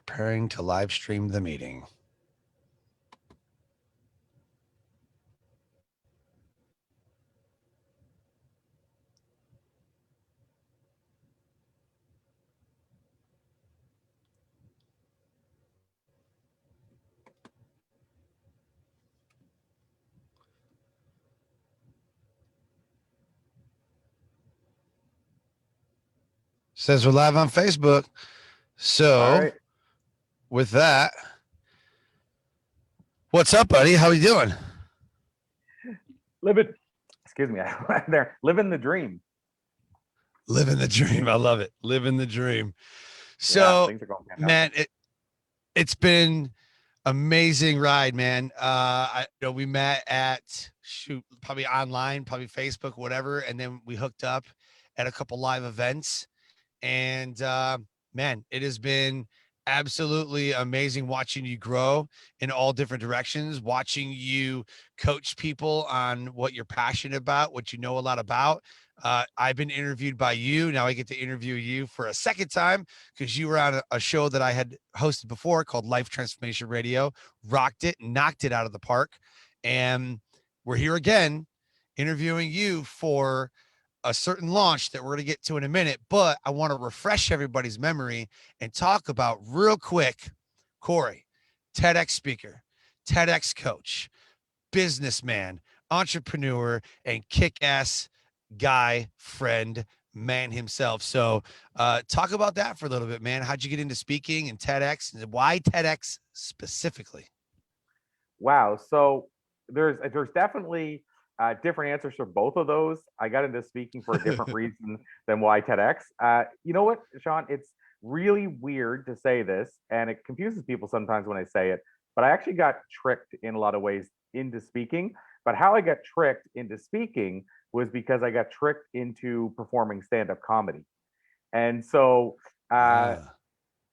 Preparing to live stream the meeting. Says we're live on Facebook. So, with that, what's up, buddy? How you doing? Living the dream. Living the dream. I love it. Living the dream. So, things are going man, it's been amazing ride, man. We met at probably online, probably Facebook, whatever, and then we hooked up at a couple live events. And man, it has been absolutely amazing watching you grow in all different directions, watching you coach people on what you're passionate about, what you know a lot about. I've been interviewed by you. Now I get to interview you for a second time because you were on a show that I had hosted before called Life Transformation Radio. Rocked it, knocked it out of the park. And we're here again interviewing you for a certain launch that we're going to get to in a minute, but I want to refresh everybody's memory and talk about real quick, Corey, TEDx speaker, TEDx coach, businessman, entrepreneur, and kick-ass guy, friend, man himself. So talk about that for a little bit, man. How'd you get into speaking and TEDx, and why TEDx specifically? Wow. So there's definitely different answers for both of those. I got into speaking for a different reason than why TEDx. You know what, Sean? It's really weird to say this, and it confuses people sometimes when I say it, but I actually got tricked in a lot of ways into speaking. But how I got tricked into speaking was because I got tricked into performing stand-up comedy. And so that's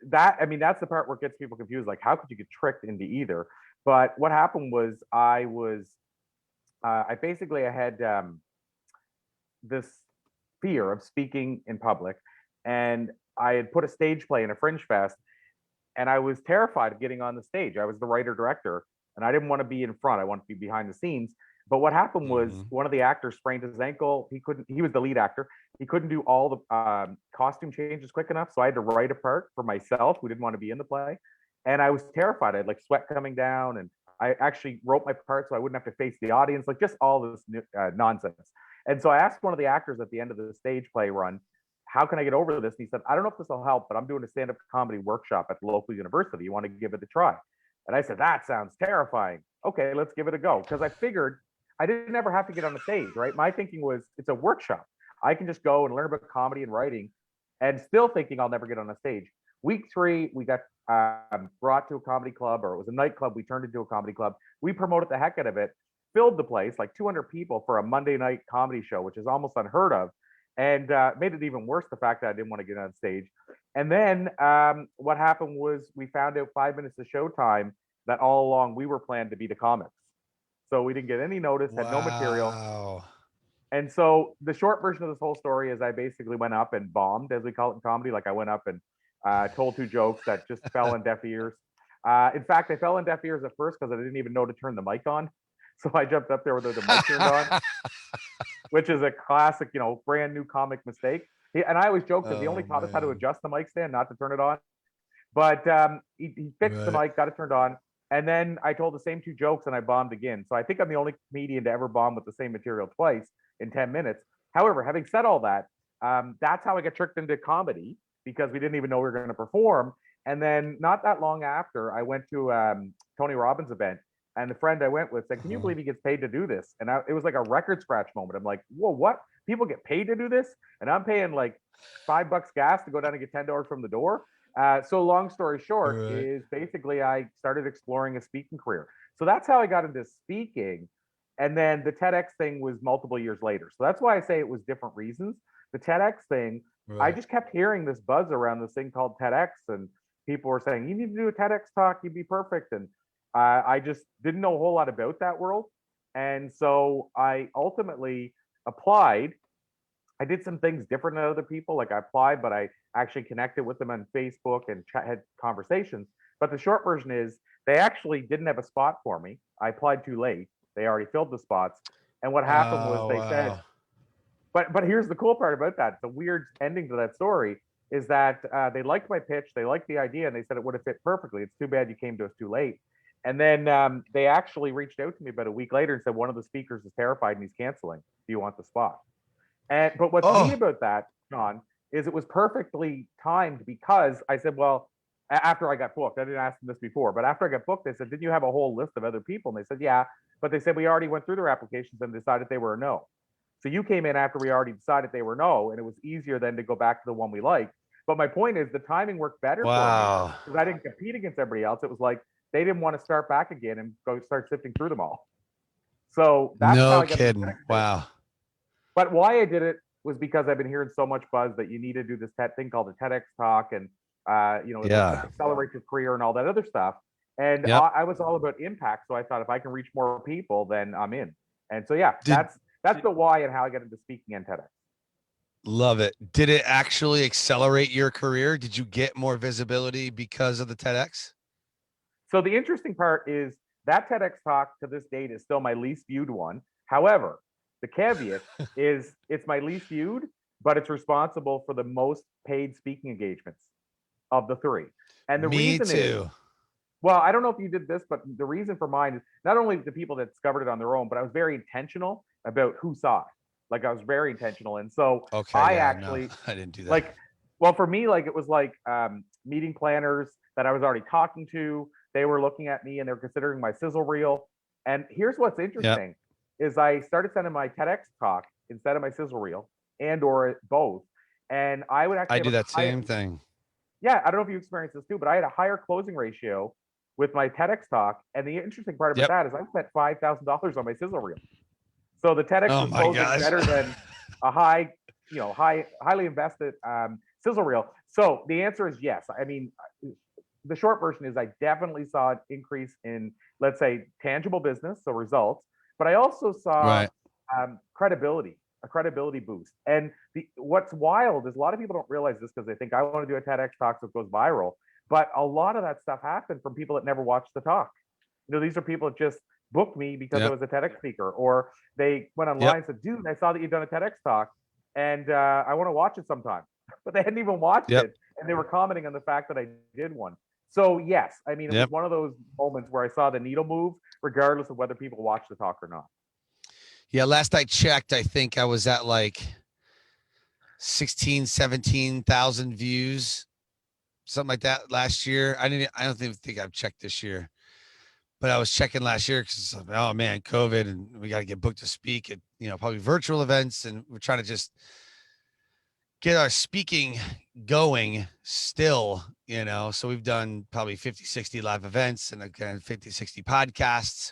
the part where it gets people confused. Like, how could you get tricked into either? But what happened was I had this fear of speaking in public, and I had put a stage play in a Fringe Fest, and I was terrified of getting on the stage. I was the writer director, and I didn't want to be in front. I wanted to be behind the scenes. But what happened was one of the actors sprained his ankle. He was the lead actor. He couldn't do all the costume changes quick enough. So I had to write a part for myself who didn't want to be in the play. And I was terrified. I had like sweat coming down, and I actually wrote my part so I wouldn't have to face the audience, like just all this nonsense. And so I asked one of the actors at the end of the stage play run, how can I get over this? And he said, I don't know if this will help, but I'm doing a stand-up comedy workshop at the local university. You want to give it a try? And I said, that sounds terrifying. Okay, let's give it a go. Because I figured I didn't ever have to get on the stage, right? My thinking was, it's a workshop. I can just go and learn about comedy and writing, and still thinking I'll never get on a stage. Week 3, we got brought to a comedy club, or it was a nightclub. We turned into a comedy club. We promoted the heck out of it, filled the place, like 200 people for a Monday night comedy show, which is almost unheard of, and made it even worse, the fact that I didn't want to get on stage. And then what happened was we found out 5 minutes of showtime that all along we were planned to be the comics. So we didn't get any notice, had no material. And so the short version of this whole story is I basically went up and bombed, as we call it in comedy. Like, I went up and told 2 jokes that just fell on deaf ears. In fact, I fell on deaf ears at first because I didn't even know to turn the mic on. So I jumped up there with the mic turned on, which is a classic, brand new comic mistake. And I always joke that he only taught us how to adjust the mic stand, not to turn it on. But he fixed the mic, got it turned on. And then I told the same 2 jokes and I bombed again. So I think I'm the only comedian to ever bomb with the same material twice in 10 minutes. However, having said all that, that's how I got tricked into comedy, because we didn't even know we were going to perform. And then not that long after, I went to Tony Robbins' event, and the friend I went with said, can you believe he gets paid to do this? And it was like a record scratch moment. I'm like, whoa, what? People get paid to do this? And I'm paying like $5 gas to go down and get $10 from the door. So long story short is basically I started exploring a speaking career. So that's how I got into speaking. And then the TEDx thing was multiple years later. So that's why I say it was different reasons. The TEDx thing, I just kept hearing this buzz around this thing called TEDx, and people were saying, you need to do a TEDx talk, you'd be perfect. And I just didn't know a whole lot about that world. And so I ultimately applied I did some things different than other people. Like I applied, but I actually connected with them on Facebook and had conversations. But the short version is they actually didn't have a spot for me. I applied too late. They already filled the spots. And what happened was Oh, they said, wow. but here's the cool part about that. The weird ending to that story is that they liked my pitch, they liked the idea, and they said it would have fit perfectly. It's too bad you came to us too late. And then they actually reached out to me about a week later and said one of the speakers is terrified and he's canceling. Do you want the spot? And but what's neat Oh, about that, John, is it was perfectly timed because I said, well, after I got booked, I didn't ask them this before, but after I got booked, they said, didn't you have a whole list of other people? And they said, yeah, but they said we already went through their applications and decided they were a no. So you came in after we already decided they were no, and it was easier then to go back to the one we liked. But my point is the timing worked better for me wow. because I didn't compete against everybody else. It was like they didn't want to start back again and go start sifting through them all. So that's how No I got the kidding. TEDx stage. Wow. But why I did it was because I've been hearing so much buzz that you need to do this thing called a TEDx talk, and it'll Yeah. accelerate your career and all that other stuff. And Yep. I was all about impact, so I thought if I can reach more people, then I'm in. And so yeah, Did that's the why and how I got into speaking and TEDx. love it. Did it actually accelerate your career? Did you get more visibility because of the TEDx? So the interesting part is that TEDx talk to this date is still my least viewed one. However, the caveat is it's my least viewed, but it's responsible for the most paid speaking engagements of the three. And the Me reason is, too. well, I don't know if you did this, but the reason for mine is not only the people that discovered it on their own, but I was very intentional about who saw it. Like I was very intentional. And so Okay. I Yeah. No, actually I didn't do that. like, well, for me, like it was like meeting planners that I was already talking to. They were looking at me and they're considering my sizzle reel. And here's what's Yep. interesting is I started sending my TEDx talk instead of my sizzle reel and or both. And I would I actually do have a that high, same thing. yeah, I don't know if you experienced this too, but I had a higher closing ratio with my TEDx talk. And the interesting part about Yep. that is I spent $5,000 on my sizzle reel. So the TEDx Oh was my closing gosh. better than a highly invested sizzle reel. So the answer is yes. I mean, the short version is I definitely saw an increase in, let's say, tangible business, so results, but I also saw Right. credibility, a credibility boost. And what's wild is a lot of people don't realize this because they think I want to do a TEDx talk so it goes viral. But a lot of that stuff happened from people that never watched the talk. These are people that just booked me because I Yep. was a TEDx speaker, or they went online Yep. and said, "Dude, I saw that you've done a TEDx talk, and I want to watch it sometime." But they hadn't even watched Yep. it, and they were commenting on the fact that I did one. So yes, I mean, it was Yep. one of those moments where I saw the needle move, regardless of whether people watched the talk or not. Yeah. Last I checked, I think I was at like 16, 17,000 views, something like that last year. I don't even think I've checked this year, but I was checking last year because, oh man, COVID, and we got to get booked to speak at, probably virtual events. And we're trying to just get our speaking going still, so we've done probably 50, 60 live events and again 50, 60 podcasts,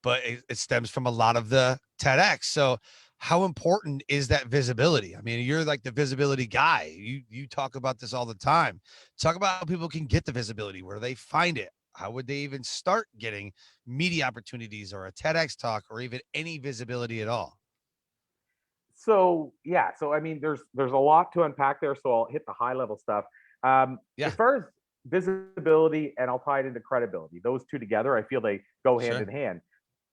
but it stems from a lot of the TEDx. So how important is that visibility? I mean, you're like the visibility guy. You talk about this all the time. Talk about how people can get the visibility. Where do they find it? How would they even start getting media opportunities or a TEDx talk or even any visibility at all? So yeah, so I mean, there's a lot to unpack there. So I'll hit the high level stuff. Yeah, As far as visibility, and I'll tie it into credibility. Those two together, I feel they go hand sure. in hand.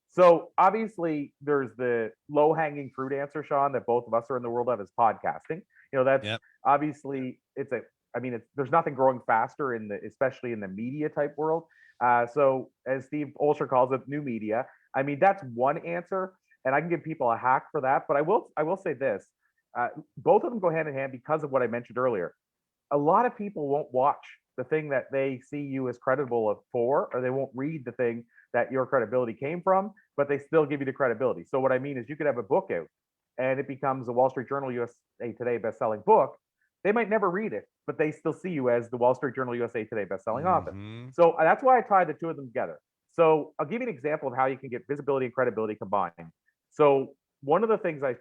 So obviously, there's the low hanging fruit answer, Sean, that both of us are in the world of is podcasting. That's Yep. obviously it's a. I mean, there's nothing growing faster especially in the media type world. So as Steve Olsher calls it, new media. I mean, that's one answer, and I can give people a hack for that. But I will say this: both of them go hand in hand because of what I mentioned earlier. A lot of people won't watch the thing that they see you as credible for, or they won't read the thing that your credibility came from, but they still give you the credibility. So what I mean is you could have a book out and it becomes a Wall Street Journal USA Today best-selling book. They might never read it, but they still see you as the Wall Street Journal USA Today best-selling author. Mm-hmm. So that's why I tie the two of them together. So I'll give you an example of how you can get visibility and credibility combined. So one of the things I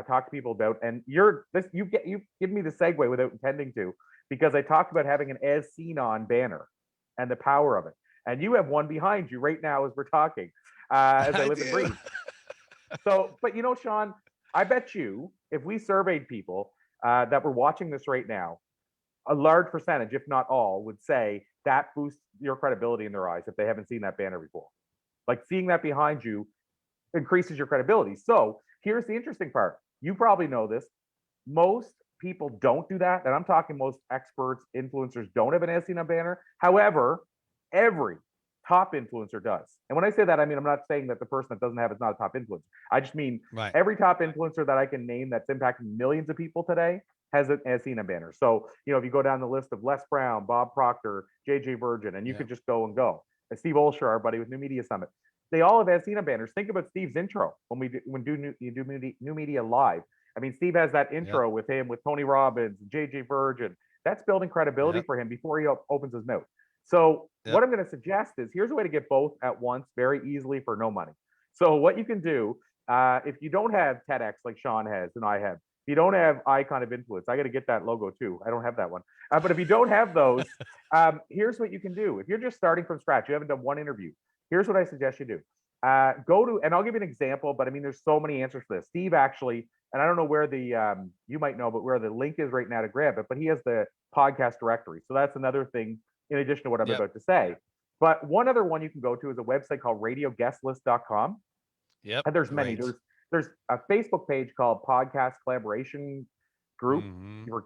talk to people about, and you give me the segue without intending to, because I talked about having an as seen on banner and the power of it. And you have one behind you right now as we're talking, as I I live and do. breathe. So, but Sean, I bet you if we surveyed people that were watching this right now, a large percentage, if not all, would say that boosts your credibility in their eyes if they haven't seen that banner before. Like seeing that behind you increases your credibility. So here's the interesting part. You probably know this. Most people don't do that. And I'm talking most experts, influencers don't have an as seen on banner. However, every top influencer does. And when I say that, I mean, I'm not saying that the person that doesn't have it's not a top influencer. I just mean every top influencer that I can name that's impacting millions of people today has an as seen on banner. So, if you go down the list of Les Brown, Bob Proctor, JJ Virgin, and you could just go and go. And Steve Olsher, our buddy with New Media Summit, they all have as seen on banners. Think about Steve's intro when you do New Media Live. I mean, Steve has that intro with him, with Tony Robbins, JJ Virgin. That's building credibility for him before he opens his mouth. So what I'm going to suggest is here's a way to get both at once very easily for no money. So what you can do, if you don't have TEDx like Sean has and I have, if you don't have Icon of Influence, I got to get that logo too. I don't have that one. But if you don't have those, here's what you can do. If you're just starting from scratch, you haven't done one interview, here's what I suggest you do. Go to, and I'll give you an example, but I mean, there's so many answers for this. Steve actually, and I don't know where the, you might know, but where the link is right now to grab it, but he has the podcast directory. So that's another thing in addition to what I'm about to say. But one other one you can go to is a website called radioguestlist.com. And there's many. There's a Facebook page called Podcast Collaboration Group for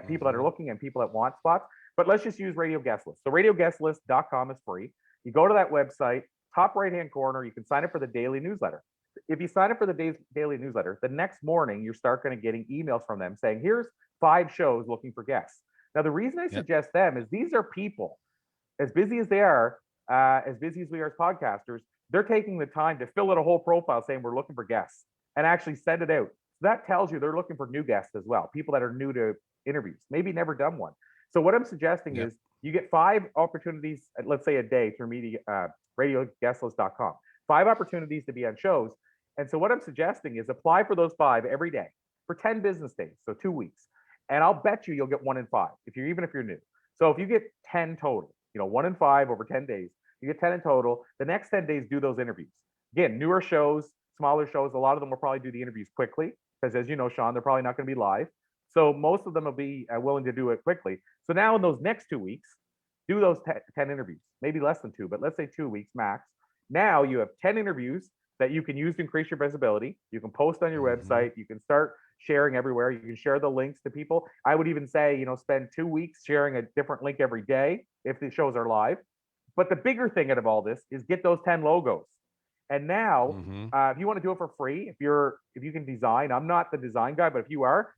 people that are looking and people that want spots. But let's just use Radio Guest List. So radioguestlist.com is free. You go to that website, top right-hand corner, you can sign up for the daily newsletter. If you sign up for the daily newsletter, the next morning you start getting emails from them saying, here's 5 shows looking for guests. Now, the reason I suggest them is these are people, as busy as they are, as busy as we are as podcasters, they're taking the time to fill out a whole profile saying we're looking for guests and actually send it out. So that tells you they're looking for new guests as well, people that are new to interviews, maybe never done one. So what I'm suggesting is you get 5 opportunities, let's say a day through radioguestlist.com, 5 opportunities to be on shows. And so what I'm suggesting is apply for those 5 every day for 10 business days, so 2 weeks. And I'll bet you'll get 1 in 5 even if you're new. So if you get 10 total, 1 in 5 over 10 days, you get 10 in total. The next 10 days, do those interviews. Again, newer shows, smaller shows, a lot of them will probably do the interviews quickly because, as you know, Sean, they're probably not going to be live. So most of them will be willing to do it quickly. So now in those next 2 weeks, do those 10 interviews, maybe less than 2, but let's say 2 weeks max. Now you have 10 interviews that you can use to increase your visibility. You can post on your website. You can start sharing everywhere. You can share the links to people. I would even say, spend 2 weeks sharing a different link every day if the shows are live. But the bigger thing out of all this is get those 10 logos. And now, if you want to do it for free, if you can design, I'm not the design guy, but if you are,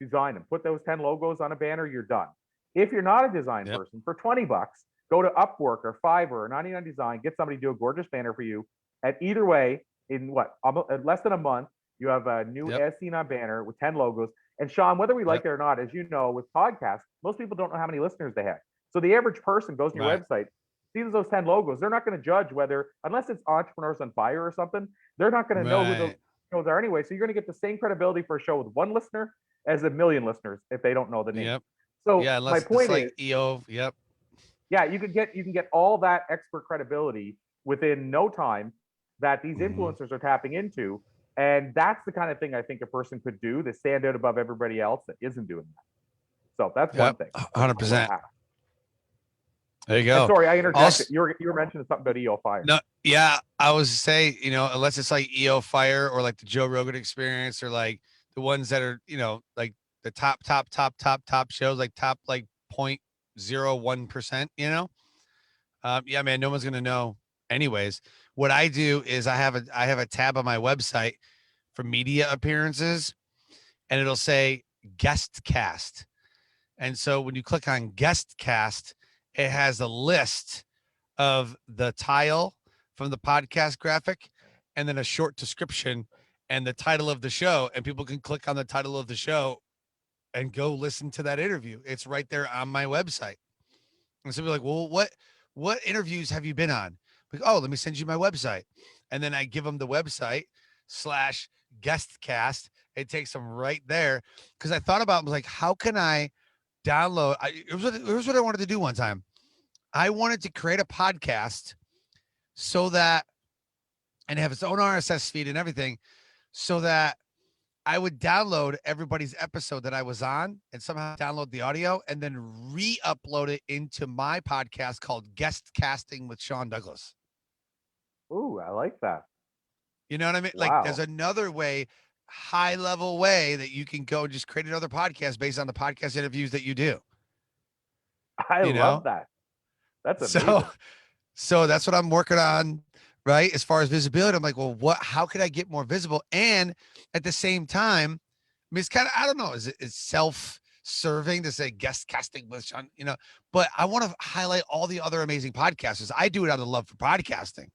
design them. Put those 10 logos on a banner, you're done. If you're not a design person, for $20, go to Upwork or Fiverr or 99 Design, get somebody to do a gorgeous banner for you. And either way, in less than a month, you have a new as seen on banner with 10 logos. And Sean, whether we like it or not, as you know, with podcasts, most people don't know how many listeners they have. So the average person goes to your website, sees those 10 logos. They're not going to judge whether, unless it's Entrepreneurs on Fire or something, they're not going to know who those shows are anyway. So you're going to get the same credibility for a show with 1 listener as 1 million listeners if they don't know the name. So my point is, EO, yeah, you can get all that expert credibility within no time that these influencers are tapping into. And that's the kind of thing I think a person could do to stand out above everybody else that isn't doing that. So that's one thing. 100%. There you go. And sorry, I interjected. You were mentioning something about EO Fire. No, I was say, unless it's like EO Fire or like the Joe Rogan Experience or like the ones that are, like the top shows, like top like 0.01%, man, no one's gonna know anyways. What I do is I have a tab on my website for media appearances, and it'll say guest cast. And so when you click on guest cast, it has a list of the tile from the podcast graphic and then a short description and the title of the show. And people can click on the title of the show and go listen to that interview. It's right there on my website. And so be like, well, what interviews have you been on? Like, oh, let me send you my website. And then I give them the website /guest cast. It takes them right there. Cause I thought about, like, how can I download? Here's what I wanted to do one time. I wanted to create a podcast so that, and have its own RSS feed and everything, so that I would download everybody's episode that I was on and somehow download the audio and then re-upload it into my podcast called Guest Casting with Sean Douglas. Ooh, I like that. You know what I mean? Like there's Wow. another way, high level way that you can go just create another podcast based on the podcast interviews that you do, I you love know? that. That's So amazing. so that's what I'm working on, right? As far as visibility, I'm like, well, how could I get more visible? And at the same time, I mean, it's kind of, I don't know, it's self-serving to say guest casting with Sean, but I want to highlight all the other amazing podcasters. I do it out of love for podcasting.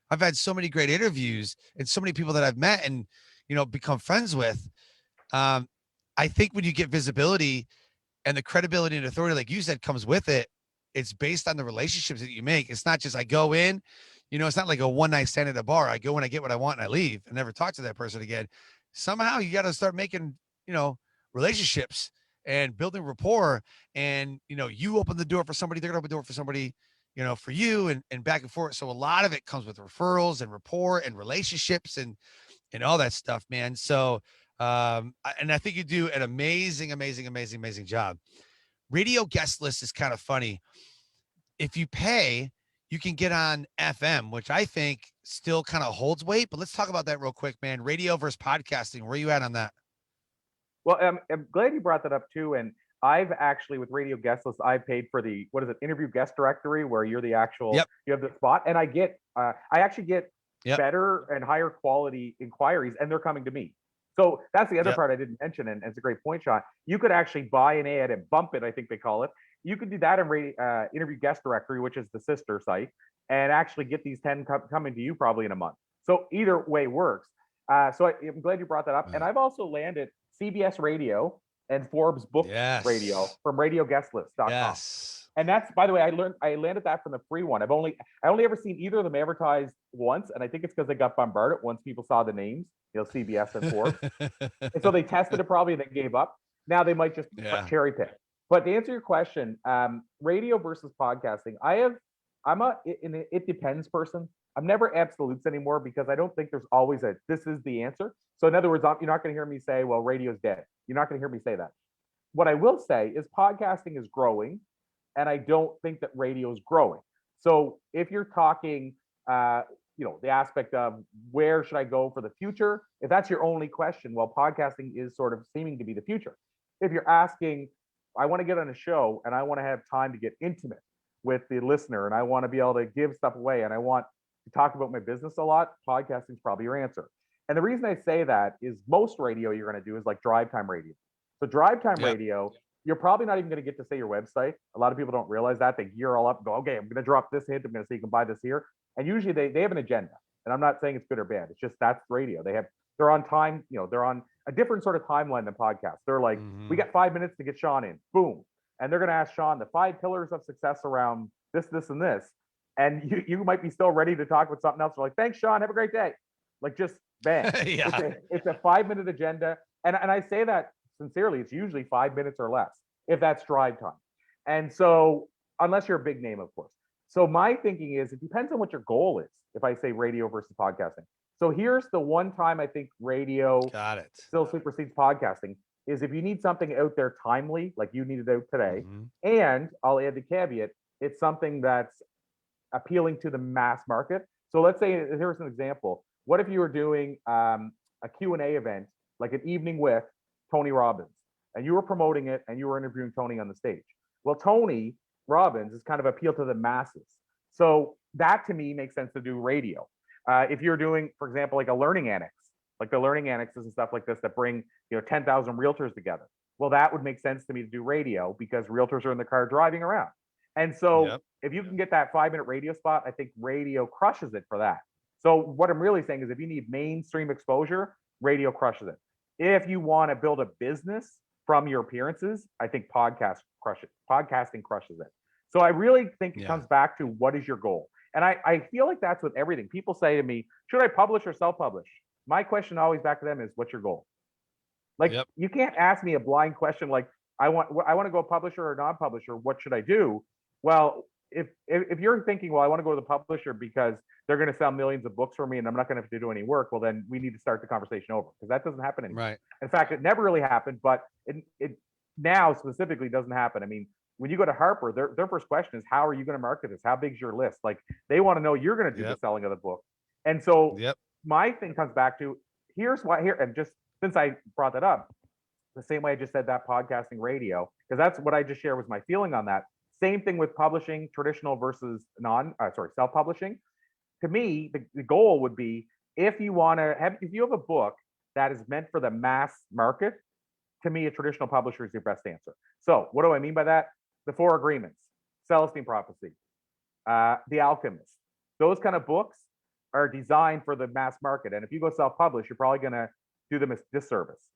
I've had so many great interviews and so many people that I've met and, become friends with. Um, I think when you get visibility and the credibility and authority, like you said, comes with it, it's based on the relationships that you make. It's not just I go in, it's not like a one night stand at a bar. I go in, I get what I want, and I leave and never talk to that person again. Somehow you got to start making, relationships and building rapport. And, you open the door for somebody, they're going to open the door for somebody, for you and back and forth. So a lot of it comes with referrals and rapport and relationships and all that stuff, man. So, and I think you do an amazing, amazing, amazing, amazing job. Radio guest list is kind of funny. If you pay, you can get on FM, which I think still kind of holds weight. But let's talk about that real quick, man. Radio versus podcasting. Where are you at on that? Well, I'm glad you brought that up too. And I've actually, with radio guest lists, I paid for the, what is it, interview guest directory, where you're the actual, Yep. you have the spot, and I actually get Yep. better and higher quality inquiries, and they're coming to me. So that's the other Yep. part I didn't mention, and it's a great point, Sean. You could actually buy an ad and bump it, I think they call it. You could do that in interview guest directory, which is the sister site, and actually get these 10 coming to you probably in a month. So either way works. So I'm glad you brought that up. And I've also landed CBS Radio and Forbes Book Radio Yes. from radioguestlist.com. Yes. And that's, by the way, I landed that from the free one. I only ever seen either of them advertised once, and I think it's because they got bombarded once people saw the names, CBS and Forbes. And so they tested it probably and then gave up. Now they might just cherry pick. But to answer your question, radio versus podcasting, I'm a it depends person. I'm never absolutes anymore, because I don't think there's always this is the answer. So in other words, you're not going to hear me say, well, radio's dead. You're not going to hear me say that. What I will say is podcasting is growing, and I don't think that radio is growing. So if you're talking, the aspect of where should I go for the future, if that's your only question, well, podcasting is sort of seeming to be the future. If you're asking, I want to get on a show and I want to have time to get intimate with the listener, and I want to be able to give stuff away, and I want to talk about my business a lot, podcasting is probably your answer. And the reason I say that is most radio you're going to do is like drive time radio. So drive time radio, you're probably not even going to get to say your website. A lot of people don't realize that. They gear all up and go, okay, I'm going to drop this hint. I'm going to say you can buy this here. And usually they have an agenda. And I'm not saying it's good or bad. It's just that's radio. They're on time, they're on a different sort of timeline than podcasts. They're like, we got 5 minutes to get Sean in. Boom. And they're going to ask Sean the 5 pillars of success around this, this, and this. And you might be still ready to talk with something else. They're like, thanks, Sean. Have a great day. Like, just bam. It's a 5-minute agenda. And I say that sincerely. It's usually 5 minutes or less, if that's drive time. And so, unless you're a big name, of course. So my thinking is, it depends on what your goal is. If I say radio versus podcasting. So here's the one time I think radio still supersedes podcasting, is if you need something out there timely, like you need it out today. And I'll add the caveat, it's something that's appealing to the mass market. So let's say, here's an example. What if you were doing a Q&A event, like an evening with Tony Robbins, and you were promoting it and you were interviewing Tony on the stage? Well, Tony Robbins is kind of appeal to the masses. So that to me makes sense to do radio. If you're doing, for example, like a learning annex, like the learning annexes and stuff like this that bring 10,000 realtors together. Well, that would make sense to me to do radio, because realtors are in the car driving around. And so if you can get that 5-minute radio spot, I think radio crushes it for that. So what I'm really saying is, if you need mainstream exposure, radio crushes it. If you want to build a business from your appearances, I think podcasting crushes it. So I really think it comes back to, what is your goal? And I feel like that's with everything. People say to me, should I publish or self-publish? My question always back to them is, what's your goal? Like, you can't ask me a blind question like, I want to go publisher or non-publisher. What should I do? Well, if you're thinking, well, I want to go to the publisher because they're going to sell millions of books for me and I'm not going to have to do any work, well, then we need to start the conversation over, because that doesn't happen anymore. Right. In fact, it never really happened, but it now specifically doesn't happen. I mean, when you go to Harper, their first question is, how are you going to market this? How big's your list? Like, they want to know you're going to do the selling of the book. And so my thing comes back to, here's why here, and just since I brought that up, the same way I just said that podcasting radio, because that's what I just shared was my feeling on that. Same thing with publishing, traditional versus self-publishing. To me, the goal would be, if you have a book that is meant for the mass market, to me, a traditional publisher is your best answer. So what do I mean by that? The Four Agreements, Celestine Prophecy, The Alchemist. Those kind of books are designed for the mass market. And if you go self-publish, you're probably going to do them a disservice.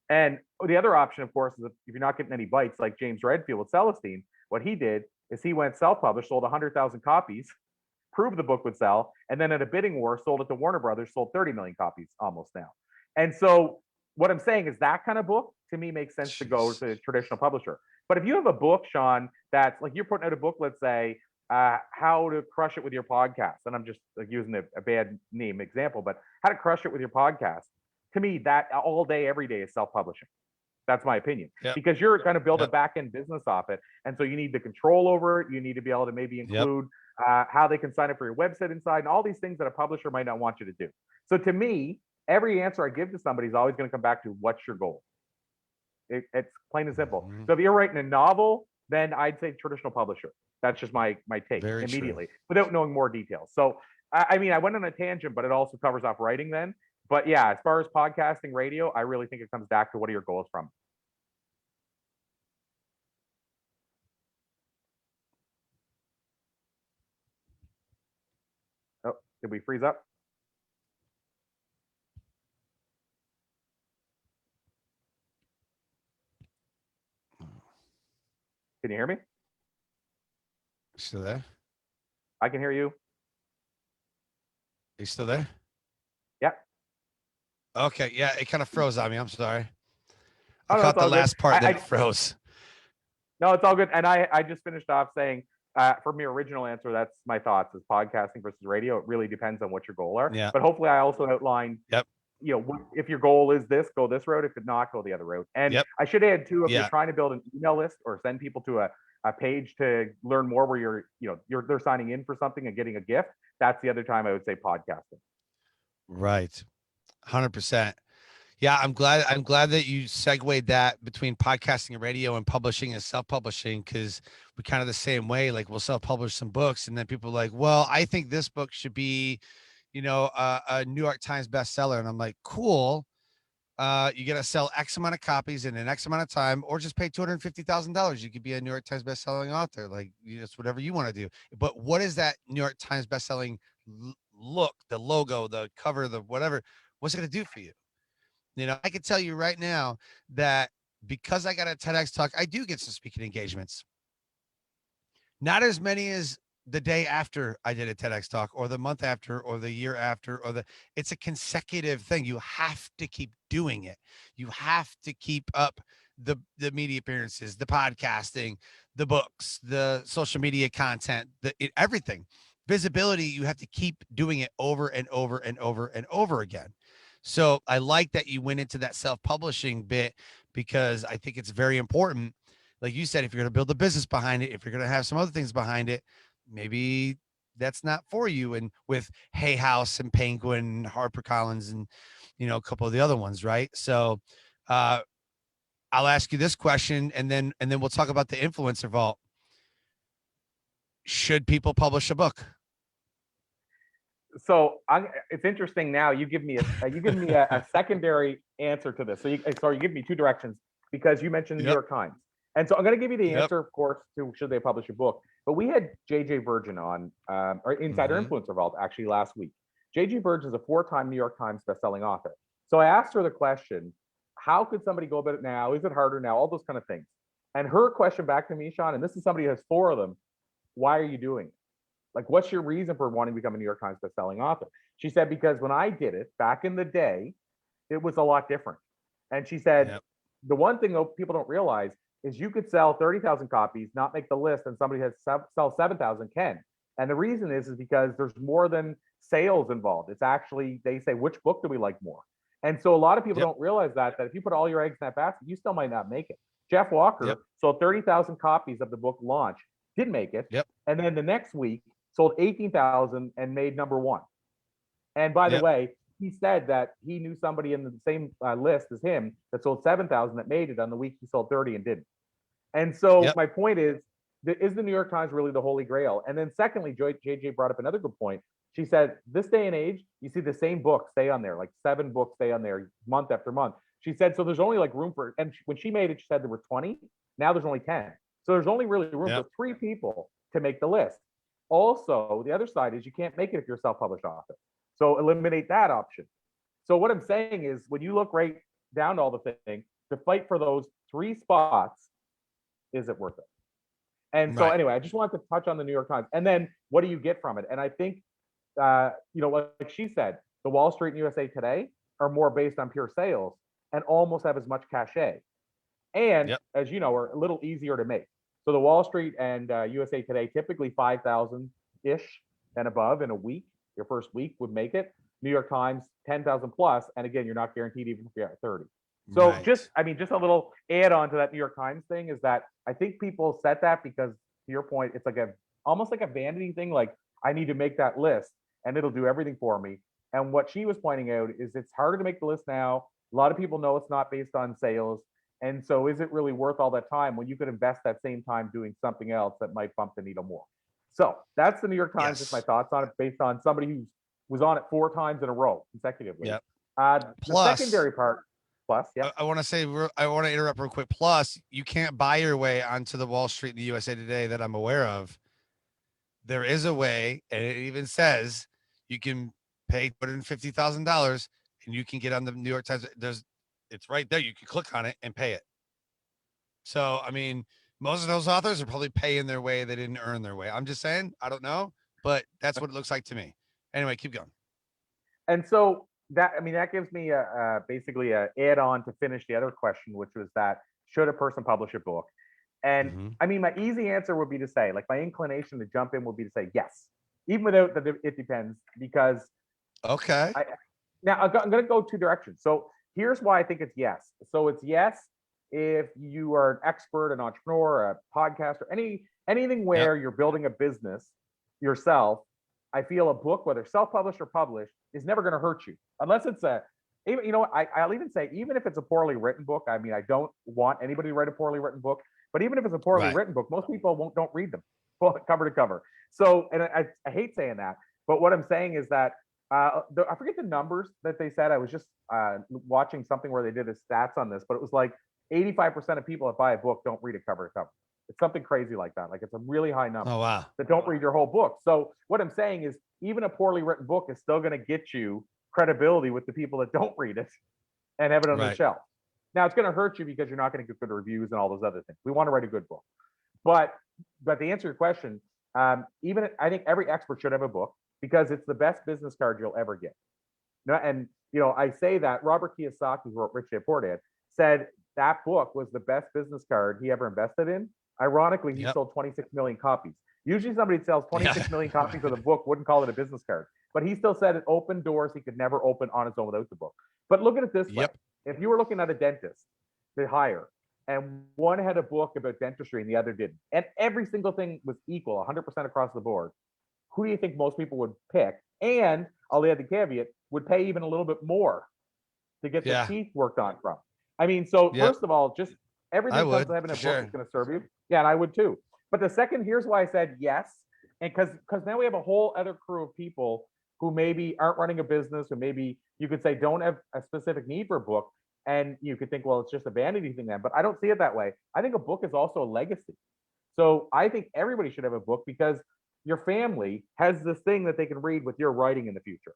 And the other option, of course, is if you're not getting any bites, like James Redfield with Celestine, what he did is he went self-published, sold 100,000 copies, proved the book would sell, and then at a bidding war, sold it to Warner Brothers, sold 30 million copies almost now. And so what I'm saying is that kind of book, to me, makes sense to go to a traditional publisher. But if you have a book, Sean, that's like, you're putting out a book, let's say, how to crush it with your podcast, and I'm just like using a bad name example, but how to crush it with your podcast, to me, that all day, every day is self-publishing. That's my opinion. Because you're going to build a back-end business off it. And so you need the control over it. You need to be able to maybe include how they can sign up for your website inside, and all these things that a publisher might not want you to do. So to me, every answer I give to somebody is always going to come back to, what's your goal? It's plain and simple. So if you're writing a novel, then I'd say traditional publisher. That's just my take immediately, without knowing more details. So I mean, I went on a tangent, but it also covers off writing then. But yeah, as far as podcasting, radio, I really think it comes back to, what are your goals from? Oh, did we freeze up? Can you hear me? Still there? I can hear you. You still there? Yeah. Okay. Yeah, it kind of froze on me. I'm sorry. I caught the last part that froze. No, it's all good. And I just finished off saying, from your original answer, that's my thoughts, is podcasting versus radio. It really depends on what your goal are. Yeah. But hopefully I also outlined, you know, if your goal is this, go this route. If it not, go the other route. And I should add too, if you're trying to build an email list or send people to a page to learn more, where they're signing in for something and getting a gift, that's the other time I would say podcasting. Right. 100%. Yeah, I'm glad that you segued that between podcasting and radio and publishing and self-publishing, because we're kind of the same way. Like, we'll self-publish some books, and then people are like, well, I think this book should be, a New York Times bestseller. And I'm like, cool. You got to sell X amount of copies in an X amount of time, or just pay $250,000. You could be a New York Times bestselling author. Like, it's whatever you want to do. But what is that New York Times bestselling look, the logo, the cover, the whatever? What's it going to do for you? I can tell you right now that because I got a TEDx talk, I do get some speaking engagements. Not as many as the day after I did a TEDx talk, or the month after, or the year after, it's a consecutive thing. You have to keep doing it. You have to keep up the media appearances, the podcasting, the books, the social media content, everything. Visibility, you have to keep doing it over and over and over and over again. So I like that you went into that self-publishing bit, because I think it's very important. Like you said, if you're going to build a business behind it, if you're going to have some other things behind it, maybe that's not for you. And with Hay House and Penguin, HarperCollins, and, a couple of the other ones. Right. So I'll ask you this question, and then we'll talk about the influencer vault. Should people publish a book? So it's interesting. Now you give me a secondary answer to this. So you give me two directions, because you mentioned the New York Times, and so I'm going to give you the answer, of course, to should they publish a book. But we had JJ Virgin on, or Insider Influencer Vault, actually last week. JJ Virgin is a 4-time New York Times bestselling author. So I asked her the question, how could somebody go about it now? Is it harder now? All those kind of things. And her question back to me, Sean, and this is somebody who has 4 of them: why are you doing it? Like, what's your reason for wanting to become a New York Times bestselling author? She said, because when I did it back in the day, it was a lot different. And she said, the one thing though people don't realize, is you could sell 30,000 copies, not make the list, and somebody has sell 7,000 can. And the reason is because there's more than sales involved. It's actually, they say, which book do we like more? And so a lot of people Yep. don't realize that if you put all your eggs in that basket, you still might not make it. Jeff Yep. Walker sold 30,000 copies of the book Launch, didn't make it. Yep. And then the next week sold 18,000 and made #1. And by the Yep. way, he said that he knew somebody in the same list as him that sold 7,000 that made it on the week he sold 30 and didn't. And so Yep. my point is the New York Times really the holy grail? And then secondly, JJ brought up another good point. She said, this day and age, you see the same book stay on there, like 7 books stay on there month after month. She said, so there's only like room for, and when she made it, she said there were 20. Now there's only 10. So there's only really room for 3 people to make the list. Also, the other side is you can't make it if you're a self-published author. So eliminate that option. So what I'm saying is when you look right down to all the things, to fight for those 3 spots, is it worth it? And so anyway, I just wanted to touch on the New York Times. And then what do you get from it? And I think, like she said, the Wall Street and USA Today are more based on pure sales and almost have as much cachet. And as you know, are a little easier to make. So the Wall Street and USA Today, typically 5,000-ish and above in a week. Your first week would make it. New York Times, 10,000 plus. And again, you're not guaranteed even if you're at 30. So just a little add on to that New York Times thing is that I think people set that because, to your point, it's like almost like a vanity thing. Like, I need to make that list and it'll do everything for me. And what she was pointing out is it's harder to make the list now. A lot of people know it's not based on sales. And so is it really worth all that time when you could invest that same time doing something else that might bump the needle more? So that's the New York Times. Just my thoughts on it based on somebody who was on it 4 times in a row consecutively. The secondary part. Plus, I want to interrupt real quick. Plus, you can't buy your way onto the Wall Street and the USA Today that I'm aware of. There is a way, and it even says you can pay $250,000 and you can get on the New York Times. It's right there. You can click on it and pay it. So, I mean, most of those authors are probably paying their way. They didn't earn their way. I'm just saying, I don't know, but that's what it looks like to me. Anyway, keep going. And so that gives me basically a add-on to finish the other question, which was that should a person publish a book? And I mean, my easy answer would be to say, like, my inclination to jump in would be to say yes, even without the it depends, because now I'm going to go 2 directions. So here's why I think it's yes. So it's yes if you are an expert, an entrepreneur, a podcaster, anything where you're building a business yourself. I feel a book, whether self-published or published, is never going to hurt you unless it's even, you know what, I'll even say, even if it's a poorly written book. I mean, I don't want anybody to write a poorly written book, but even if it's a poorly written book, most people don't read them cover to cover. So, and I hate saying that, but what I'm saying is that I forget the numbers that they said. I was just watching something where they did the stats on this, but it was like 85% of people that buy a book don't read it cover to cover. It's something crazy like that. Like, it's a really high number that don't read your whole book. So what I'm saying is even a poorly written book is still going to get you credibility with the people that don't read it and have it on the shelf. Now, it's going to hurt you because you're not going to get good reviews and all those other things. We want to write a good book. But to answer your question, I think every expert should have a book because it's the best business card you'll ever get. And, I say that Robert Kiyosaki, who wrote Rich Dad Poor Dad, said that book was the best business card he ever invested in. Ironically, he sold 26 million copies. Usually somebody sells 26 million copies of the book wouldn't call it a business card. But he still said it opened doors he could never open on his own without the book. But look at it this way. If you were looking at a dentist to hire, and one had a book about dentistry and the other didn't, and every single thing was equal, 100% across the board, who do you think most people would pick? And I'll add the caveat, would pay even a little bit more to get the teeth worked on from. I mean, so first of all, just everything comes to having a book is going to serve you. Yeah, and I would too. But the second, here's why I said yes. And because now we have a whole other crew of people who maybe aren't running a business, or maybe you could say don't have a specific need for a book. And you could think, well, it's just a vanity thing then. But I don't see it that way. I think a book is also a legacy. So I think everybody should have a book because your family has this thing that they can read with your writing in the future.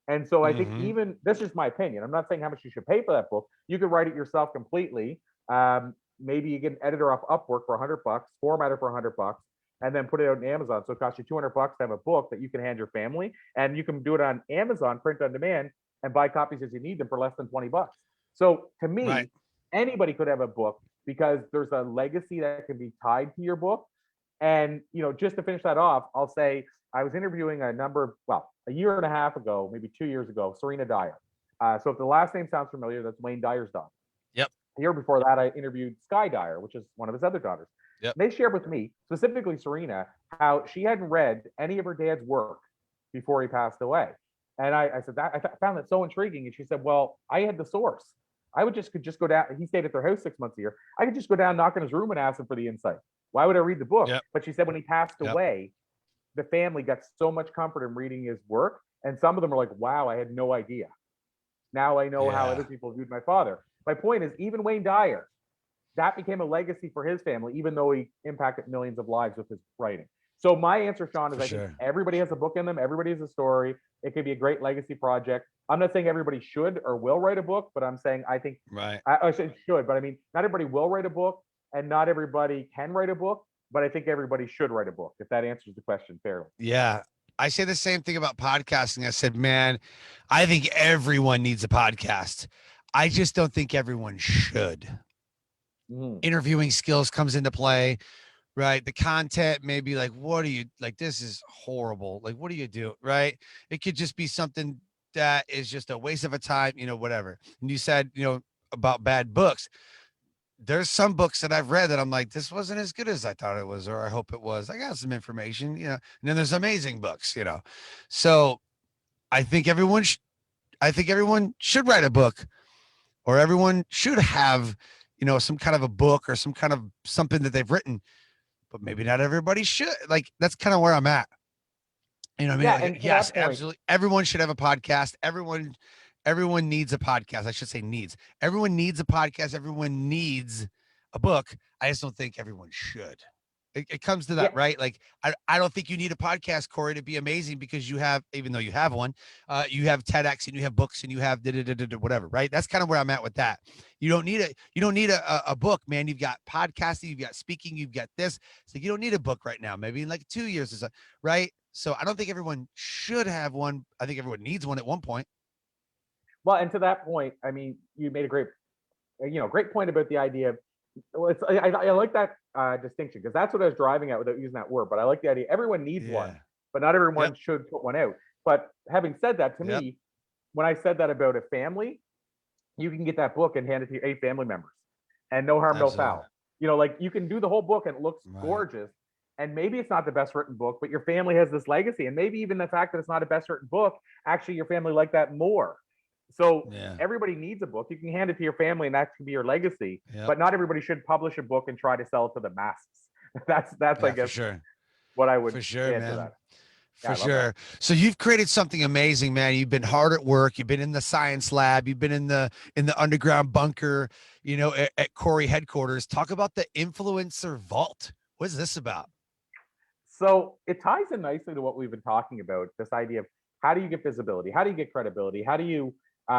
And so I think even, this is my opinion, I'm not saying how much you should pay for that book. You could write it yourself completely. Maybe you get an editor off Upwork for $100, formatter for $100, and then put it out on Amazon. So it costs you $200 to have a book that you can hand your family, and you can do it on Amazon, print on demand, and buy copies as you need them for less than $20. So to me, anybody could have a book. because there's a legacy that can be tied to your book. And, just to finish that off, I'll say I was interviewing a year and a half ago, maybe 2 years ago, Serena Dyer. So if the last name sounds familiar, that's Wayne Dyer's daughter. Yep. The year before that, I interviewed Sky Dyer, which is one of his other daughters. Yep. They shared with me, specifically Serena, how she hadn't read any of her dad's work before he passed away. And I said that I found that so intriguing. And she said, "Well, I had the source. I could just go down. He stayed at their house 6 months a year. I could just go down, knock on his room, and ask him for the insight. Why would I read the book?" Yep. But she said when he passed away, the family got so much comfort in reading his work, and some of them are like, "Wow, I had no idea. Now I know how other people viewed my father." My point is, even Wayne Dyer, that became a legacy for his family, even though he impacted millions of lives with his writing. So my answer, Sean, is think everybody has a book in them. Everybody has a story. It could be a great legacy project. I'm not saying everybody should or will write a book, but I'm saying I think I should, but I mean, not everybody will write a book and not everybody can write a book, but I think everybody should write a book, if that answers the question fairly. Yeah. I say the same thing about podcasting. I said, man, I think everyone needs a podcast. I just don't think everyone should. Interviewing skills comes into play, right? The content may be like, what do you like? This is horrible. Like, what do you do? Right? It could just be something that is just a waste of a time, whatever. And you said, about bad books. There's some books that I've read that I'm like, this wasn't as good as I thought it was, or I hope it was. I got some information, and then there's amazing books, So I think everyone should write a book, or everyone should have, some kind of a book or some kind of something that they've written, but maybe not everybody should. Like, that's kind of where I'm at. You know what I mean? Yeah, like, yes, absolutely. Everyone should have a podcast. Everyone needs a podcast. I should say needs. Everyone needs a podcast. Everyone needs a book. I just don't think everyone should. It comes to that, right? Like, I don't think you need a podcast, Corey, to be amazing, because you have, even though you have one, you have TEDx and you have books and you have whatever, right? That's kind of where I'm at with that. You don't need a book, man. You've got podcasting, you've got speaking, you've got this. So you don't need a book right now. Maybe in like 2 years or so, right? So I don't think everyone should have one. I think everyone needs one at one point. Well, and to that point, I mean, you made a great point about the idea of, I like that distinction, because that's what I was driving at without using that word. But I like the idea everyone needs one, but not everyone should put one out. But having said that, to me, when I said that about a family, you can get that book and hand it to your 8 family members, and no harm, no foul. Like, you can do the whole book and it looks gorgeous. And maybe it's not the best written book, but your family has this legacy. And maybe even the fact that it's not a best written book, actually your family liked that more. So everybody needs a book. You can hand it to your family and that can be your legacy, but not everybody should publish a book and try to sell it to the masses. That's I guess what I would add to that. For sure. So you've created something amazing, man. You've been hard at work. You've been in the science lab. You've been in the underground bunker, at Corey headquarters. Talk about the Influencer Vault. What is this about? So it ties in nicely to what we've been talking about, this idea of how do you get visibility? How do you get credibility? How do you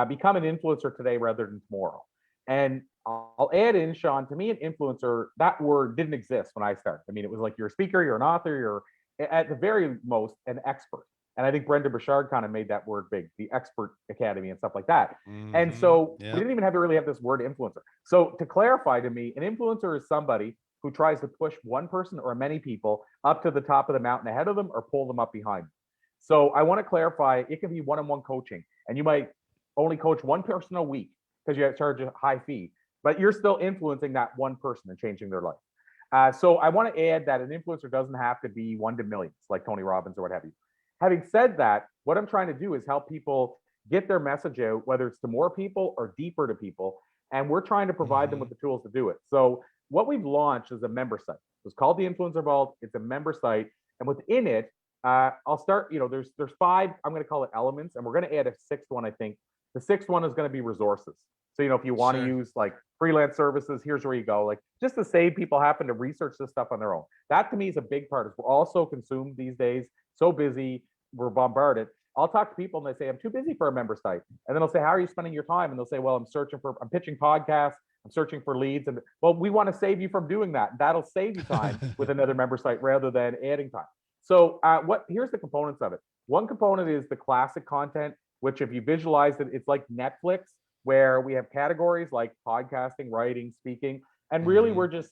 become an influencer today rather than tomorrow? And I'll add in, Sean, to me, an influencer, that word didn't exist when I started. I mean, it was like, you're a speaker, you're an author, you're at the very most an expert. And I think Brenda Burchard kind of made that word big, the Expert Academy and stuff like that. And so we didn't even really have this word influencer. So to clarify, to me, an influencer is somebody who tries to push one person or many people up to the top of the mountain ahead of them or pull them up behind them. So I want to clarify, it can be one-on-one coaching, and you might only coach one person a week because you charge a high fee, but you're still influencing that one person and changing their life. So I want to add that an influencer doesn't have to be one to millions like Tony Robbins or what have you. Having said that, what I'm trying to do is help people get their message out, whether it's to more people or deeper to people, and we're trying to provide them with the tools to do it. So what we've launched is a member site. It's called the Influencer Vault. It's a member site, and within it, I'll start. There's 5. I'm going to call it elements, and we're going to add a 6th one. I think the 6th one is going to be resources. So if you want to use like freelance services, here's where you go. Like, just to save people having to research this stuff on their own. That to me is a big part. Is we're all so consumed these days, so busy, we're bombarded. I'll talk to people and they say, I'm too busy for a member site, and then I'll say, how are you spending your time? And they'll say, well, I'm pitching podcasts. I'm searching for leads. And well, we want to save you from doing that. That'll save you time with another member site rather than adding time. So here's the components of it. One component is the classic content, which if you visualize it, it's like Netflix, where we have categories like podcasting, writing, speaking. And really, we're just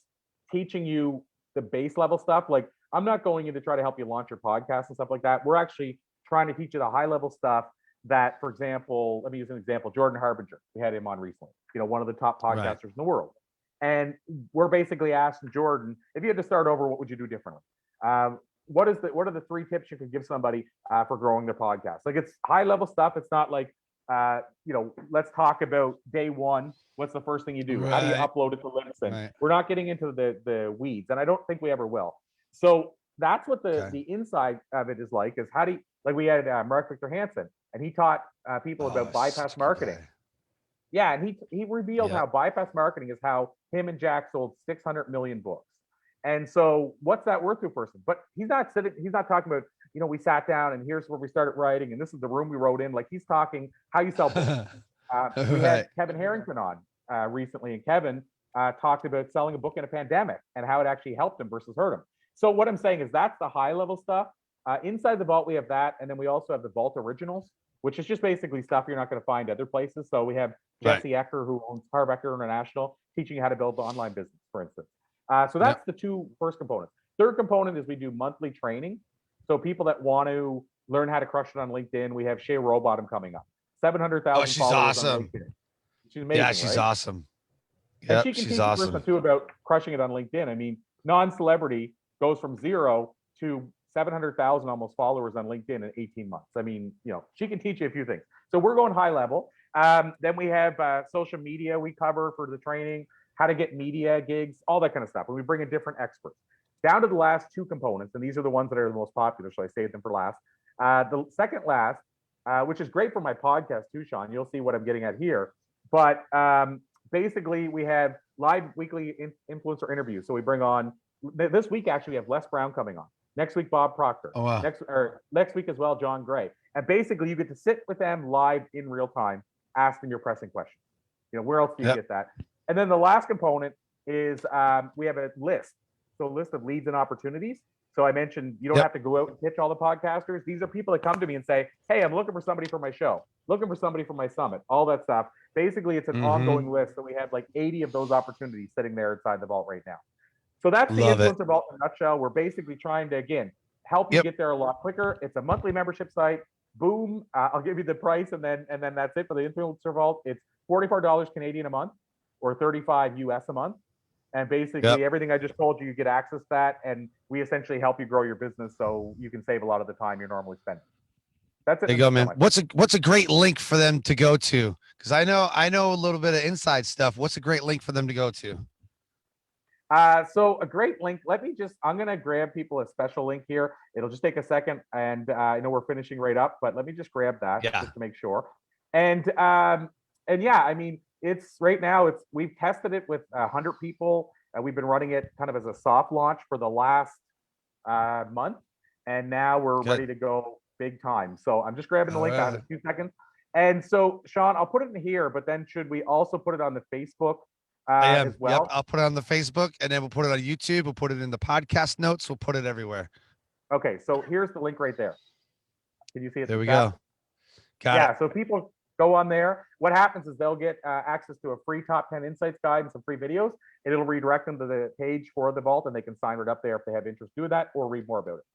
teaching you the base level stuff. Like, I'm not going in to try to help you launch your podcast and stuff like that. We're actually trying to teach you the high level stuff that, for example, let me use an example. Jordan Harbinger, we had him on recently, one of the top podcasters in the world. And we're basically asking Jordan, if you had to start over, what would you do differently? What are the 3 tips you could give somebody for growing their podcast? Like, it's high level stuff. It's not like, let's talk about day one. What's the first thing you do? How do you upload it to Libsyn? We're not getting into the weeds, and I don't think we ever will. So that's what the inside of it is like. Is how do you, like, we had Mark Victor Hansen, and he taught people about bypass marketing. Yeah, and he revealed how bypass marketing is how him and Jack sold 600 million books. And so, what's that worth to a person? But he's not talking about, we sat down and here's where we started writing, and this is the room we wrote in. Like, he's talking how you sell books. We had Kevin Harrington on recently, and Kevin talked about selling a book in a pandemic and how it actually helped him versus hurt him. So what I'm saying is that's the high level stuff. Inside the vault, we have that, and then we also have the Vault Originals, which is just basically stuff you're not going to find other places. So we have Jesse Ecker, who owns Harv Ecker International, teaching you how to build the online business, for instance. So that's the 2 first components. Third component is we do monthly training. So people that want to learn how to crush it on LinkedIn, we have Shay Rowbottom coming up. 700,000 followers on LinkedIn. She's amazing. Yeah, she's awesome. Yep, and she can teach a person too about crushing it on LinkedIn. I mean, non-celebrity goes from 0 to 700,000 almost followers on LinkedIn in 18 months. I mean, she can teach you a few things. So we're going high level. Then we have social media we cover for the training, how to get media gigs, all that kind of stuff. And we bring in different experts. Down to the last 2 components, and these are the ones that are the most popular, so I saved them for last. The second last, which is great for my podcast too, Sean. You'll see what I'm getting at here. But basically, we have live weekly influencer interviews. So we bring on, this week actually, we have Les Brown coming on. Next week, Bob Proctor. Oh, wow. Next week as well, John Gray. And basically, you get to sit with them live in real time, ask them your pressing questions. Where else do you get that? And then the last component is we have a list. So a list of leads and opportunities. So I mentioned you don't have to go out and pitch all the podcasters. These are people that come to me and say, hey, I'm looking for somebody for my show, looking for somebody for my summit, all that stuff. Basically, it's an ongoing list. So we have like 80 of those opportunities sitting there inside the vault right now. So that's the Influencer Vault in a nutshell. We're basically trying to, again, help you get there a lot quicker. It's a monthly membership site. Boom. I'll give you the price, and then that's it for the Influencer Vault. It's $44 Canadian a month, or 35 US a month. And basically everything I just told you, you get access to that, and we essentially help you grow your business so you can save a lot of the time you're normally spending. That's it. There you go, man. What's a great link for them to go to? Because I know a little bit of inside stuff. What's a great link for them to go to? So a great link. I'm going to grab people a special link here. It'll just take a second, and I know we're finishing right up, but let me just grab that just to make sure. And yeah, I mean, it's right now, we've tested it with 100 people. We've been running it kind of as a soft launch for the last month, and now we're ready to go big time. So I'm just grabbing the link. I have a few seconds. And so, Sean, I'll put it in here, but then should we also put it on the Facebook as well? Yep, I'll put it on the Facebook, and then we'll put it on YouTube. We'll put it in the podcast notes. We'll put it everywhere. Okay, so here's the link right there. Can you see it? There we go. Got it. So people go on there. What happens is they'll get access to a free top 10 insights guide and some free videos, and it'll redirect them to the page for the vault, and they can sign right up there if they have interest doing that or read more about it.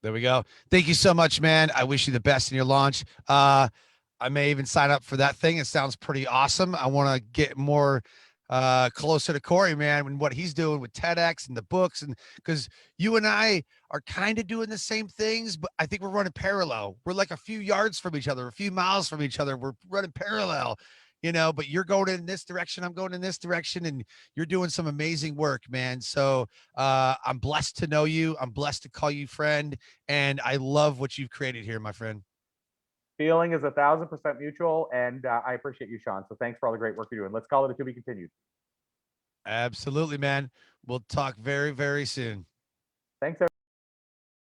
There we go. Thank you so much, man. I wish you the best in your launch. I may even sign up for that thing. It sounds pretty awesome. I want to get more closer to Corey, man, and what he's doing with TEDx and the books, and because you and I are kind of doing the same things, but I think we're running parallel. We're like a few yards from each other, a few miles from each other. We're running parallel, but you're going in this direction, I'm going in this direction, and you're doing some amazing work, man. So I'm blessed to know you. I'm blessed to call you friend, and I love what you've created here, my friend. Feeling is 1,000% mutual, and I appreciate you, Sean. So thanks for all the great work you're doing. Let's call it a to be continued. Absolutely, man. We'll talk very, very soon. Thanks,